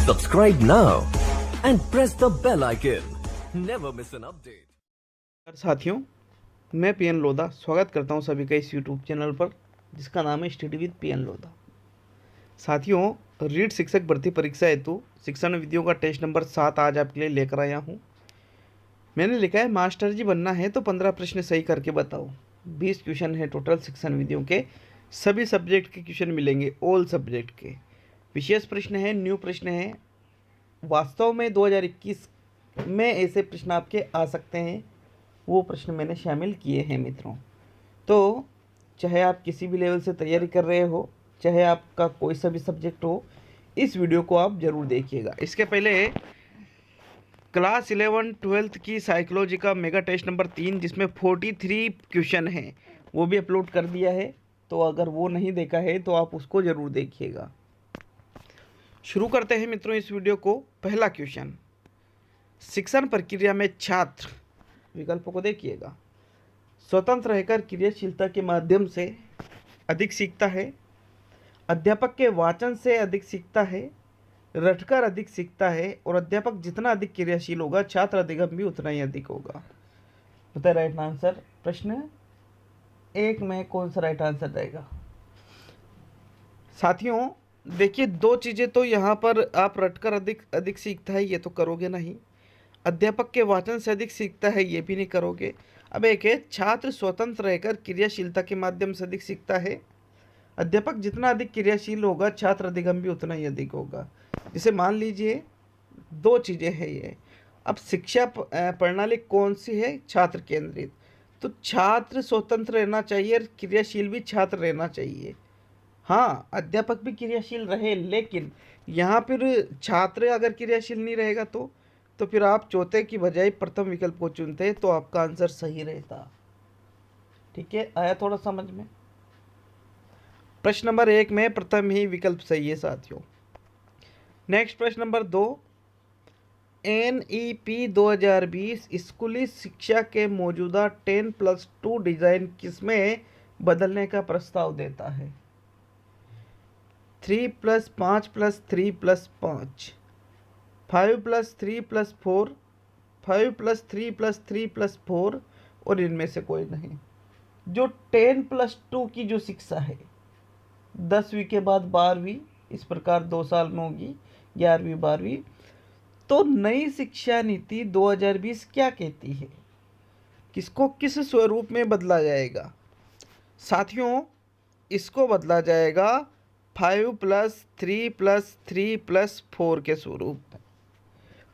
Subscribe now and press the bell icon. Never miss an update. साथियों, मैं PN Lodha स्वागत करता हूं सभी का इस यूट्यूब चैनल पर जिसका नाम है स्टडी विद पीएन लोधा। साथियों, रीट शिक्षक भर्ती परीक्षा हेतु शिक्षण विधियों का टेस्ट नंबर 7 आज आपके लिए लेकर आया हूं। मैंने लिखा है मास्टर जी बनना है तो 15 प्रश्न सही करके बताओ। 20 क्वेश्चन है टोटल शिक्षण विधियों के, सभी सब्जेक्ट के क्वेश्चन मिलेंगे, ऑल सब्जेक्ट के। विशेष प्रश्न है, न्यू प्रश्न है। वास्तव में 2021 में ऐसे प्रश्न आपके आ सकते हैं, वो प्रश्न मैंने शामिल किए हैं मित्रों। तो चाहे आप किसी भी लेवल से तैयारी कर रहे हो, चाहे आपका कोई सा भी सब्जेक्ट हो, इस वीडियो को आप ज़रूर देखिएगा। इसके पहले क्लास 11-12 की साइकोलॉजी का मेगा टेस्ट नंबर 3 जिसमें 43 क्वेश्चन हैं, वो भी अपलोड कर दिया है। तो अगर वो नहीं देखा है तो आप उसको ज़रूर देखिएगा। शुरू करते हैं मित्रों इस वीडियो को। पहला क्वेश्चन, शिक्षण प्रक्रिया में छात्र, विकल्पों को देखिएगा, स्वतंत्र रहकर क्रियाशीलता के माध्यम से अधिक सीखता है, अध्यापक के वाचन से अधिक सीखता है, रटकर अधिक सीखता है, और अध्यापक जितना अधिक क्रियाशील होगा छात्र अधिगम भी उतना ही अधिक होगा। बताए राइट आंसर। प्रश्न 1 में कौन सा राइट आंसर रहेगा? साथियों देखिए, दो चीज़ें तो यहाँ पर आप रटकर अधिक सीखता है ये तो करोगे नहीं, अध्यापक के वाचन से अधिक सीखता है ये भी नहीं करोगे। अब एक है छात्र स्वतंत्र रहकर क्रियाशीलता के माध्यम से अधिक सीखता है, अध्यापक जितना अधिक क्रियाशील होगा छात्र अधिगम भी उतना ही अधिक होगा। जैसे मान लीजिए दो चीज़ें हैं ये। अब शिक्षा प्रणाली कौन सी है? छात्र केंद्रित। तो छात्र स्वतंत्र रहना चाहिए और क्रियाशील भी छात्र रहना चाहिए। हाँ, अध्यापक भी क्रियाशील रहे, लेकिन यहाँ फिर छात्र अगर क्रियाशील नहीं रहेगा तो फिर आप चौथे की बजाय प्रथम विकल्प को चुनते तो आपका आंसर सही रहता। ठीक है, आया थोड़ा समझ में? प्रश्न नंबर 1 में प्रथम ही विकल्प सही है साथियों। नेक्स्ट प्रश्न नंबर 2, NEP 2020 स्कूली शिक्षा के मौजूदा 10+2 डिजाइन किसमें बदलने का प्रस्ताव देता है? 3+5+3+5, 5+3+4, 5+3+3+4 और इनमें से कोई नहीं। जो 10+2 की जो शिक्षा है, 10वीं के बाद 12वीं, इस प्रकार 2 साल में होगी 11वीं 12वीं। तो नई शिक्षा नीति 2020 क्या कहती है? किसको किस स्वरूप में बदला जाएगा? साथियों इसको बदला जाएगा 5+3+3+4 के स्वरूप में।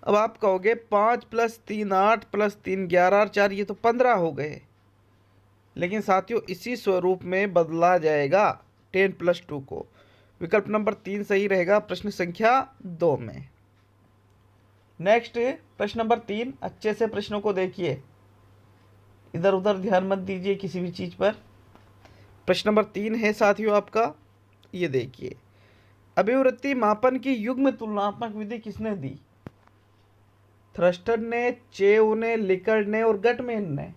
अब आप कहोगे 5+3 8 +3 11 और 4 ये तो 15 हो गए, लेकिन साथियों इसी स्वरूप में बदला जाएगा 10+2 को। विकल्प नंबर 3 सही रहेगा प्रश्न संख्या 2 में। नेक्स्ट प्रश्न नंबर 3, अच्छे से प्रश्नों को देखिए, इधर उधर ध्यान मत दीजिए किसी भी चीज पर। प्रश्न नंबर 3 है साथियों आपका, ये देखिए, अभिवृत्ति मापन की युग्म तुलनात्मक विधि किसने दी? थ्रस्टर ने, चेव ने, लिकर्ड ने और गटमैन ने।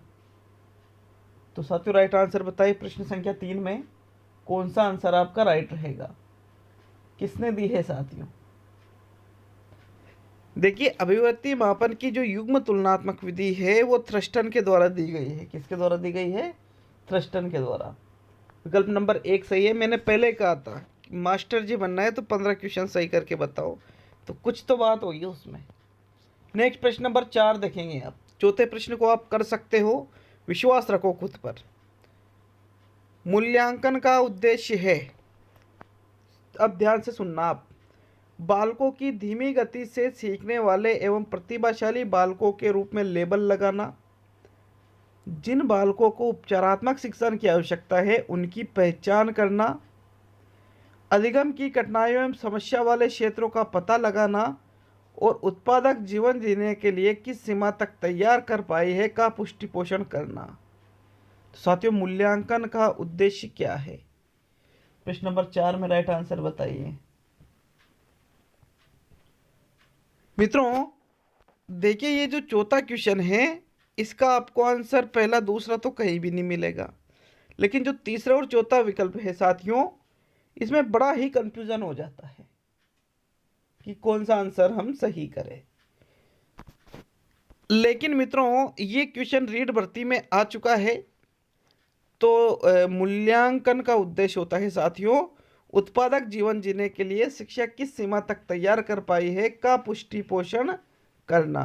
तो साथियों राइट आंसर बताइए प्रश्न संख्या 3 में कौन सा आंसर आपका राइट रहेगा? किसने दी है साथियों? देखिए, अभिवृत्ति मापन की जो युग्म तुलनात्मक विधि है वो थ्रस्टन के द्वारा दी गई है। किसके द्वारा दी गई है? थ्रस्टन के द्वारा। विकल्प नंबर 1 सही है। मैंने पहले कहा था मास्टर जी बनना है तो 15 क्वेश्चन सही करके बताओ, तो कुछ तो बात होगी उसमें। नेक्स्ट प्रश्न नंबर 4 देखेंगे आप। चौथे प्रश्न को आप कर सकते हो, विश्वास रखो खुद पर। मूल्यांकन का उद्देश्य है, अब ध्यान से सुनना आप, बालकों की धीमी गति से सीखने वाले एवं प्रतिभाशाली बालकों के रूप में लेबल लगाना, जिन बालकों को उपचारात्मक शिक्षण की आवश्यकता है उनकी पहचान करना, अधिगम की कठिनाइयों एवं समस्या वाले क्षेत्रों का पता लगाना और उत्पादक जीवन जीने के लिए किस सीमा तक तैयार कर पाई है का पुष्टि पोषण करना। तो साथियों मूल्यांकन का उद्देश्य क्या है? प्रश्न नंबर 4 में राइट आंसर बताइए मित्रों। देखिए, ये जो चौथा क्वेश्चन है इसका आपको आंसर पहला दूसरा तो कहीं भी नहीं मिलेगा, लेकिन जो तीसरा और चौथा विकल्प है साथियों, इसमें बड़ा ही कंफ्यूजन हो जाता है। कि कौन सा आंसर हम सही करें। लेकिन मित्रों ये क्वेश्चन रीड भर्ती में आ चुका है, तो मूल्यांकन का उद्देश्य होता है साथियों, उत्पादक जीवन जीने के लिए शिक्षा किस सीमा तक तैयार कर पाई है का पुष्टि पोषण करना।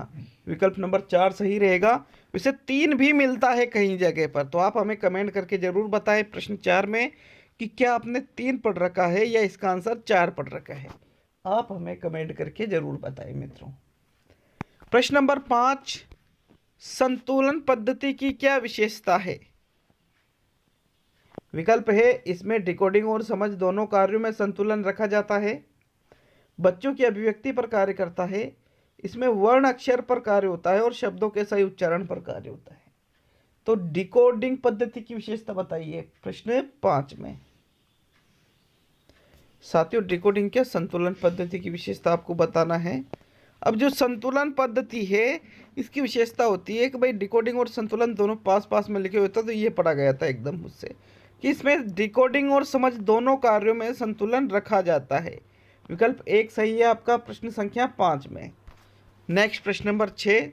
विकल्प नंबर 4 सही रहेगा। वैसे 3 भी मिलता है कहीं जगह पर, तो आप हमें कमेंट करके जरूर बताएं प्रश्न 4 में कि क्या आपने 3 पढ़ रखा है या इसका आंसर 4 पढ़ रखा है। आप हमें कमेंट करके जरूर बताएं मित्रों। प्रश्न नंबर 5, संतुलन पद्धति की क्या विशेषता है। विकल्प है, इसमें डिकोडिंग और समझ दोनों कार्यों में संतुलन रखा जाता है, बच्चों की अभिव्यक्ति पर कार्य करता है, इसमें वर्ण अक्षर पर कार्य होता है और शब्दों के सही उच्चारण पर कार्य होता है। तो डिकोडिंग पद्धति की विशेषता बताइए प्रश्न 5 में। साथियों डिकोडिंग क्या संतुलन पद्धति की विशेषता आपको बताना है। अब जो संतुलन पद्धति है इसकी विशेषता होती है कि भाई डिकोडिंग और संतुलन दोनों पास पास में लिखे हुए थे, तो ये पढ़ा गया था एकदम मुझसे कि इसमें डिकोडिंग और समझ दोनों कार्यों में संतुलन रखा जाता है। विकल्प 1 सही है आपका प्रश्न संख्या 5 में। नेक्स्ट प्रश्न नंबर 6,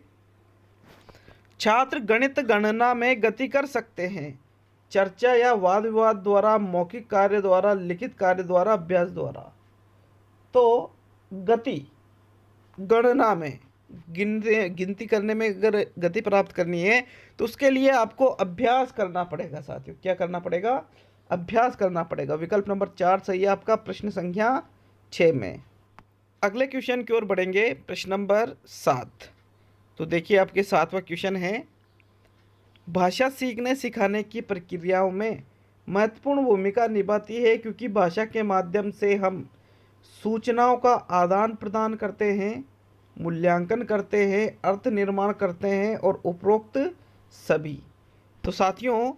छात्र गणित गणना में गति कर सकते हैं चर्चा या वाद विवाद द्वारा, मौखिक कार्य द्वारा, लिखित कार्य द्वारा, अभ्यास द्वारा। तो गति गणना में गिनती करने में अगर गति प्राप्त करनी है तो उसके लिए आपको अभ्यास करना पड़ेगा साथियों। क्या करना पड़ेगा? अभ्यास करना पड़ेगा। विकल्प नंबर 4 सही है आपका प्रश्न संख्या 6 में। अगले क्वेश्चन की ओर बढ़ेंगे, प्रश्न नंबर 7। तो देखिए आपके 7वां क्वेश्चन है, भाषा सीखने सिखाने की प्रक्रियाओं में महत्वपूर्ण भूमिका निभाती है क्योंकि भाषा के माध्यम से हम सूचनाओं का आदान प्रदान करते हैं, मूल्यांकन करते हैं, अर्थ निर्माण करते हैं और उपरोक्त सभी। तो साथियों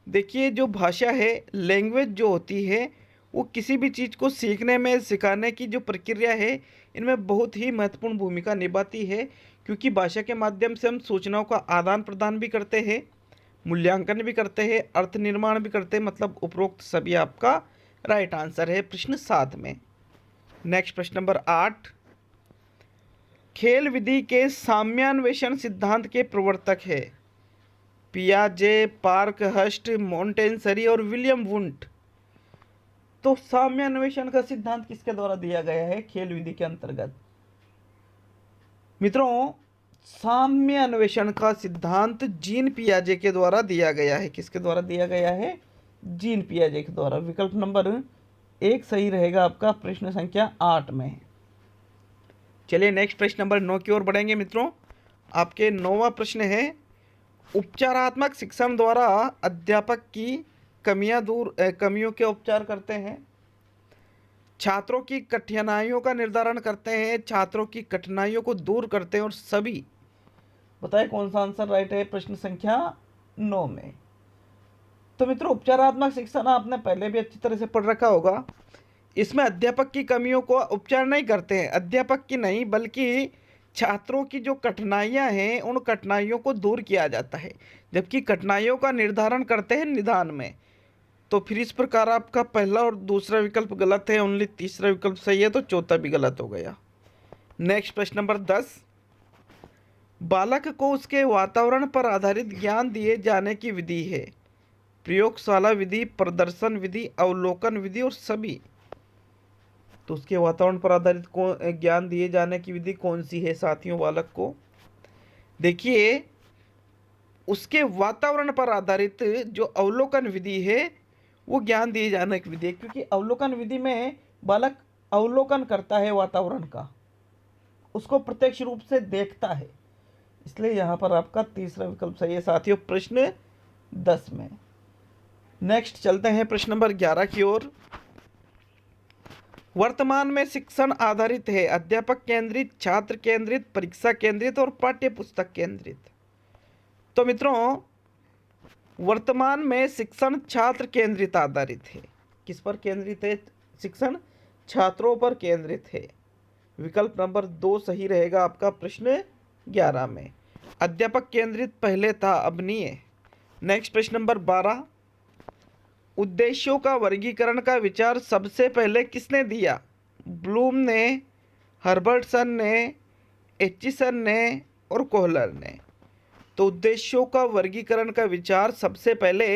देखिए जो भाषा है, लैंग्वेज जो होती है, वो किसी भी चीज़ को सीखने में सिखाने की जो प्रक्रिया है इनमें बहुत ही महत्वपूर्ण भूमिका निभाती है क्योंकि भाषा के माध्यम से हम सूचनाओं का आदान प्रदान भी करते हैं, मूल्यांकन भी करते हैं, अर्थ निर्माण भी करते हैं, मतलब उपरोक्त सभी आपका राइट आंसर है प्रश्न 7 में। नेक्स्ट प्रश्न नंबर 8, खेल विधि के साम्यान्वेषण सिद्धांत के प्रवर्तक है पियाजे, पार्कहर्स्ट, मोंटेसरी और विलियम वुंट। तो साम्यान्वेषण का सिद्धांत किसके द्वारा दिया गया है खेल विधि के अंतर्गत? मित्रों साम्यान्वेषण का सिद्धांत जीन पियाजे के द्वारा दिया गया है। किसके द्वारा दिया गया है? जीन पियाजे के द्वारा। विकल्प नंबर 1 सही रहेगा आपका प्रश्न संख्या 8 में। चलिए नेक्स्ट प्रश्न नंबर 9 की ओर बढ़ेंगे मित्रों। आपके 9वां प्रश्न है, उपचारात्मक शिक्षण द्वारा अध्यापक की कमियों के उपचार करते हैं, छात्रों की कठिनाइयों का निर्धारण करते हैं, छात्रों की कठिनाइयों को दूर करते हैं और सभी। बताएं कौन सा आंसर राइट है प्रश्न संख्या 9 में। तो मित्रों उपचारात्मक शिक्षण आपने पहले भी अच्छी तरह से पढ़ रखा होगा। इसमें अध्यापक की कमियों को उपचार नहीं करते हैं, अध्यापक की नहीं बल्कि छात्रों की जो कठिनाइयां हैं उन कठिनाइयों को दूर किया जाता है, जबकि कठिनाइयों का निर्धारण करते हैं निदान में। तो फिर इस प्रकार आपका पहला और दूसरा विकल्प गलत है, ओनली तीसरा विकल्प सही है, तो चौथा भी गलत हो गया। नेक्स्ट प्रश्न नंबर 10, बालक को उसके वातावरण पर आधारित ज्ञान दिए जाने की विधि है प्रयोगशाला विधि, प्रदर्शन विधि, अवलोकन विधि और सभी। तो उसके वातावरण पर आधारित ज्ञान दिए जाने की विधि कौन सी है साथियों बालक को? देखिए उसके वातावरण पर आधारित जो अवलोकन विधि है वो ज्ञान दिए जाने की विधि है, क्योंकि अवलोकन विधि में बालक अवलोकन करता है वातावरण का, उसको प्रत्यक्ष रूप से देखता है, इसलिए यहाँ पर आपका तीसरा विकल्प सही है साथियों प्रश्न 10 में। नेक्स्ट चलते हैं प्रश्न नंबर 11 की ओर। वर्तमान में शिक्षण आधारित है अध्यापक केंद्रित, छात्र केंद्रित, परीक्षा केंद्रित और पाठ्य पुस्तक केंद्रित। तो मित्रों वर्तमान में शिक्षण छात्र केंद्रित आधारित है। किस पर केंद्रित है? शिक्षण छात्रों पर केंद्रित है। विकल्प नंबर 2 सही रहेगा आपका प्रश्न 11 में। अध्यापक केंद्रित पहले था, अब नहीं है। नेक्स्ट प्रश्न नंबर 12, उद्देश्यों का वर्गीकरण का विचार सबसे पहले किसने दिया? ब्लूम ने, हर्बर्टसन ने, एचिसन ने और कोहलर ने। तो उद्देश्यों का वर्गीकरण का विचार सबसे पहले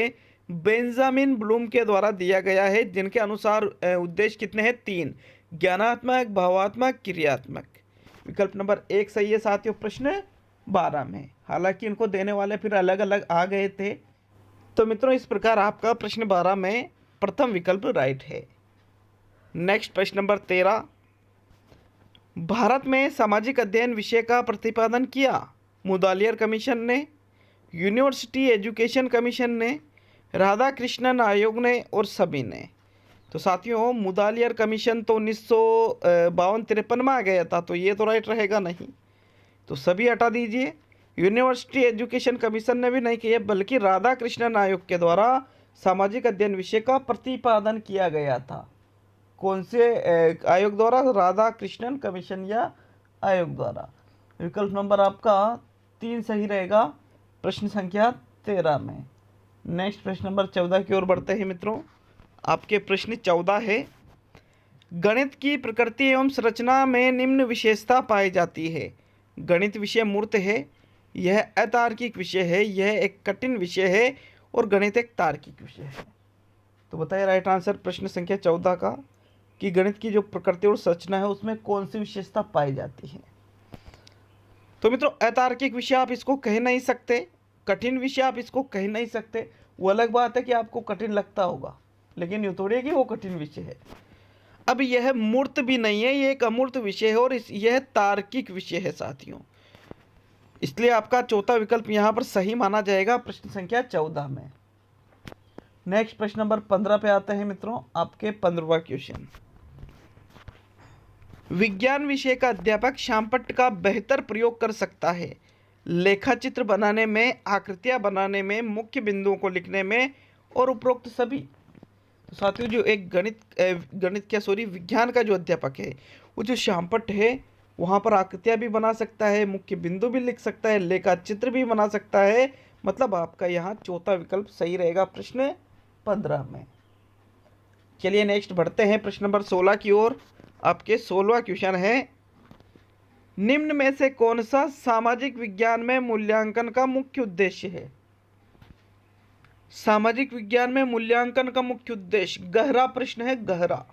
बेंजामिन ब्लूम के द्वारा दिया गया है, जिनके अनुसार उद्देश्य कितने हैं? 3, ज्ञानात्मक, भावात्मक, क्रियात्मक। विकल्प नंबर 1 सही है साथियों प्रश्न 12 में। हालांकि इनको देने वाले फिर अलग अलग आ गए थे। तो मित्रों इस प्रकार आपका प्रश्न 12 में प्रथम विकल्प राइट है। नेक्स्ट प्रश्न नंबर 13, भारत में सामाजिक अध्ययन विषय का प्रतिपादन किया मुदालियर कमीशन ने, यूनिवर्सिटी एजुकेशन कमीशन ने, राधाकृष्णन आयोग ने और सभी ने। तो साथियों मुदालियर कमीशन तो 1952-53 में आ गया था, तो ये तो राइट रहेगा नहीं, तो सभी हटा दीजिए। यूनिवर्सिटी एजुकेशन कमीशन ने भी नहीं किया, बल्कि राधाकृष्णन आयोग के द्वारा सामाजिक अध्ययन विषय का प्रतिपादन किया गया था। कौन से आयोग द्वारा? राधाकृष्णन कमीशन या आयोग द्वारा। विकल्प नंबर आपका 3 सही रहेगा प्रश्न संख्या 13 में। नेक्स्ट प्रश्न नंबर 14 की ओर बढ़ते हैं मित्रों। आपके प्रश्न 14 है, गणित की प्रकृति एवं संरचना में निम्न विशेषता पाई जाती है। गणित विषय मूर्त है, यह अतार्किक विषय है, यह एक कठिन विषय है और गणित एक तार्किक विषय है। तो बताइए राइट आंसर प्रश्न संख्या 14 का कि गणित की जो प्रकृति और संरचना है उसमें कौन सी विशेषता पाई जाती है। तो मित्रों अतार्किक विषय आप इसको कह नहीं सकते, कठिन विषय आप इसको कह नहीं सकते। वो अलग बात है कि आपको कठिन लगता होगा, लेकिन यूँ थोड़ी है कि वो कठिन विषय है। अब यह मूर्त भी नहीं है, ये एक अमूर्त विषय है और यह तार्किक विषय है साथियों। इसलिए आपका चौथा विकल्प यहाँ पर सही माना जाएगा प्रश्न संख्या 14 में। नेक्स्ट प्रश्न नंबर 15 पे आते हैं मित्रों। आपके 15वां क्वेश्चन, विज्ञान विषय का अध्यापक श्यामपट्ट का बेहतर प्रयोग कर सकता है लेखा चित्र बनाने में, आकृतियां बनाने में, मुख्य बिंदुओं को लिखने में और उपरोक्त सभी। तो साथियों जो एक विज्ञान का जो अध्यापक है वो जो श्यामपट्ट है वहाँ पर आकृतियां भी बना सकता है, मुख्य बिंदु भी लिख सकता है, लेखा चित्र भी बना सकता है। मतलब आपका यहाँ चौथा विकल्प सही रहेगा प्रश्न 15 में। चलिए नेक्स्ट बढ़ते हैं प्रश्न नंबर 16 की ओर। आपके 16वां क्वेश्चन है, निम्न में से कौन सा सामाजिक विज्ञान में मूल्यांकन का मुख्य उद्देश्य है? सामाजिक विज्ञान में मूल्यांकन का मुख्य उद्देश्य, गहरा प्रश्न है, गहरा।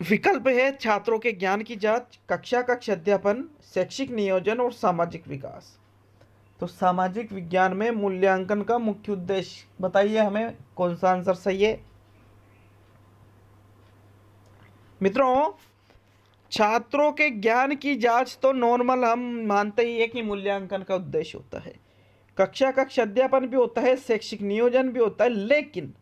विकल्प है छात्रों के ज्ञान की जांच, कक्षा कक्ष अध्यापन, शैक्षिक नियोजन और सामाजिक विकास। तो सामाजिक विज्ञान में मूल्यांकन का मुख्य उद्देश्य बताइए हमें कौन सा आंसर सही है। मित्रों छात्रों के ज्ञान की जांच तो नॉर्मल हम मानते ही है कि मूल्यांकन का उद्देश्य होता है, कक्षा कक्ष अध्यापन भी होता है, शैक्षिक नियोजन भी होता है, लेकिन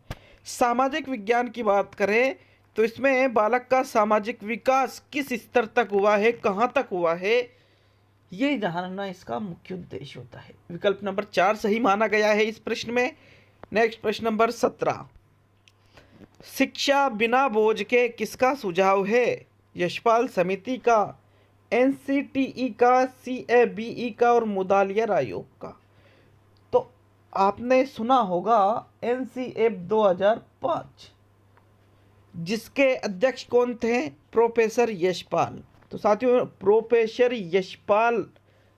सामाजिक विज्ञान की बात करें तो इसमें बालक का सामाजिक विकास किस स्तर तक हुआ है, कहाँ तक हुआ है, ये जानना इसका मुख्य उद्देश्य होता है। विकल्प नंबर 4 सही माना गया है इस प्रश्न में। नेक्स्ट प्रश्न नंबर 17, शिक्षा बिना बोझ के किसका सुझाव है? यशपाल समिति का, एनसीटीई का, सीएबीई का और मुदालियर आयोग का। तो आपने सुना होगा एनसीएब 2005, जिसके अध्यक्ष कौन थे? प्रोफेसर यशपाल। तो साथियों प्रोफेसर यशपाल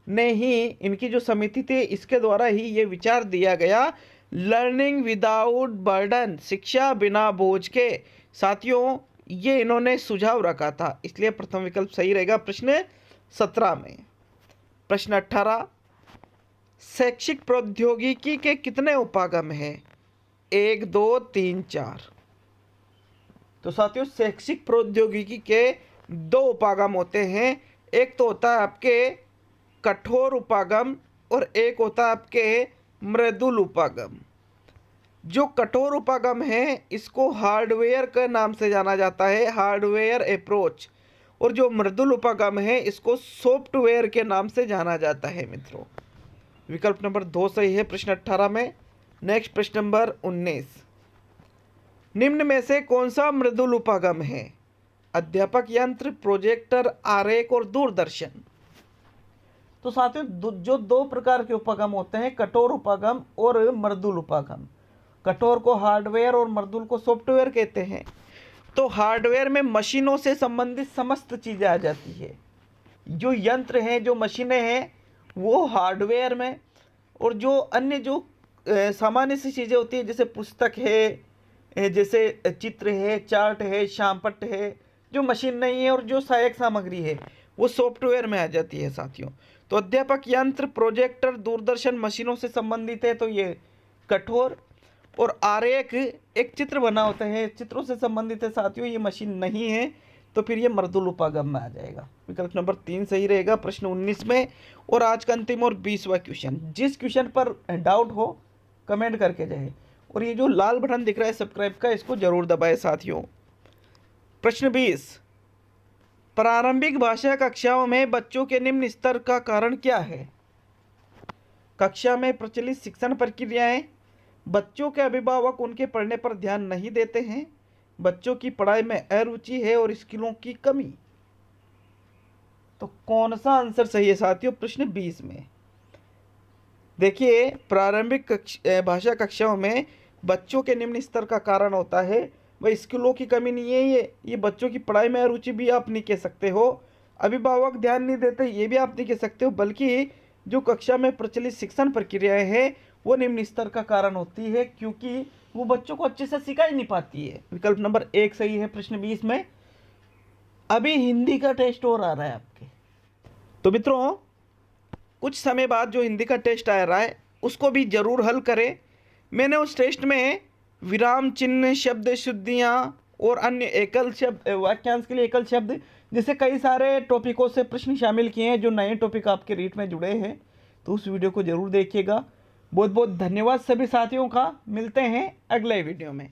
ने ही इनकी जो समिति थी इसके द्वारा ही ये विचार दिया गया, लर्निंग विदाउट बर्डन, शिक्षा बिना बोझ के। साथियों ये इन्होंने सुझाव रखा था, इसलिए प्रथम विकल्प सही रहेगा प्रश्न 17 में। प्रश्न 18, शैक्षिक प्रौद्योगिकी के कितने उपागम हैं? 1, 2, 3, 4। तो साथियों शैक्षिक प्रौद्योगिकी के 2 उपागम होते हैं। एक तो होता है आपके कठोर उपागम और एक होता है आपके मृदुल उपागम। जो कठोर उपागम है इसको हार्डवेयर के नाम से जाना जाता है, हार्डवेयर अप्रोच, और जो मृदुल उपागम है इसको सॉफ्टवेयर के नाम से जाना जाता है मित्रों। विकल्प नंबर 2 सही है प्रश्न 18 में। नेक्स्ट प्रश्न नंबर 19, निम्न में से कौन सा मृदुल उपागम है? अध्यापक यंत्र, प्रोजेक्टर, आरेख और दूरदर्शन। तो साथियों जो 2 प्रकार के उपागम होते हैं, कठोर उपागम और मृदुल उपागम। कठोर को हार्डवेयर और मृदुल को सॉफ्टवेयर कहते हैं। तो हार्डवेयर में मशीनों से संबंधित समस्त चीज़ें आ जाती है। जो यंत्र हैं, जो मशीनें हैं, वो हार्डवेयर में, और जो अन्य जो सामान्य सी चीज़ें होती हैं, जैसे पुस्तक है, जैसे चित्र है, चार्ट है, शामपट्ट है, जो मशीन नहीं है, और जो सहायक सामग्री है, वो सॉफ्टवेयर में आ जाती है साथियों। तो अध्यापक यंत्र, प्रोजेक्टर, दूरदर्शन मशीनों से संबंधित है, तो ये कठोर। और आरेख, एक चित्र बना होता है, चित्रों से संबंधित है साथियों, ये मशीन नहीं है, तो फिर ये मृदुल उपागम में आ जाएगा। विकल्प नंबर 3 सही रहेगा प्रश्न 19 में। और आज का अंतिम और 20वां क्वेश्चन, जिस क्वेश्चन पर डाउट हो कमेंट करके जाए, और ये जो लाल बटन दिख रहा है सब्सक्राइब का, इसको जरूर दबाएं साथियों। प्रश्न 20, प्रारंभिक भाषा कक्षाओं में बच्चों के निम्न स्तर का कारण क्या है? कक्षा में प्रचलित शिक्षण प्रक्रियाएं, बच्चों के अभिभावक उनके पढ़ने पर ध्यान नहीं देते हैं, बच्चों की पढ़ाई में अरुचि है, और स्किलों की कमी। तो कौन सा आंसर सही है साथियों प्रश्न 20 में? देखिए, प्रारंभिक भाषा कक्षाओं में बच्चों के निम्न स्तर का कारण होता है वह स्किलों की कमी नहीं है, ये बच्चों की पढ़ाई में अरुचि भी आप नहीं कह सकते हो, अभिभावक ध्यान नहीं देते ये भी आप नहीं कह सकते हो, बल्कि जो कक्षा में प्रचलित शिक्षण प्रक्रियाएं हैं वो निम्न स्तर का कारण होती है, क्योंकि वो बच्चों को अच्छे से सिखा ही नहीं पाती है। विकल्प नंबर 1 सही है प्रश्न 20 में। अभी हिंदी का टेस्ट और आ रहा है आपके, तो मित्रों कुछ समय बाद जो हिंदी का टेस्ट आ रहा है उसको भी जरूर हल करें। मैंने उस टेस्ट में विराम चिन्ह, शब्द शुद्धियाँ और अन्य एकल शब्द, वाक्यांश के लिए एकल शब्द, जैसे कई सारे टॉपिकों से प्रश्न शामिल किए हैं जो नए टॉपिक आपके रीट में जुड़े हैं, तो उस वीडियो को जरूर देखिएगा। बहुत बहुत धन्यवाद सभी साथियों का, मिलते हैं अगले वीडियो में।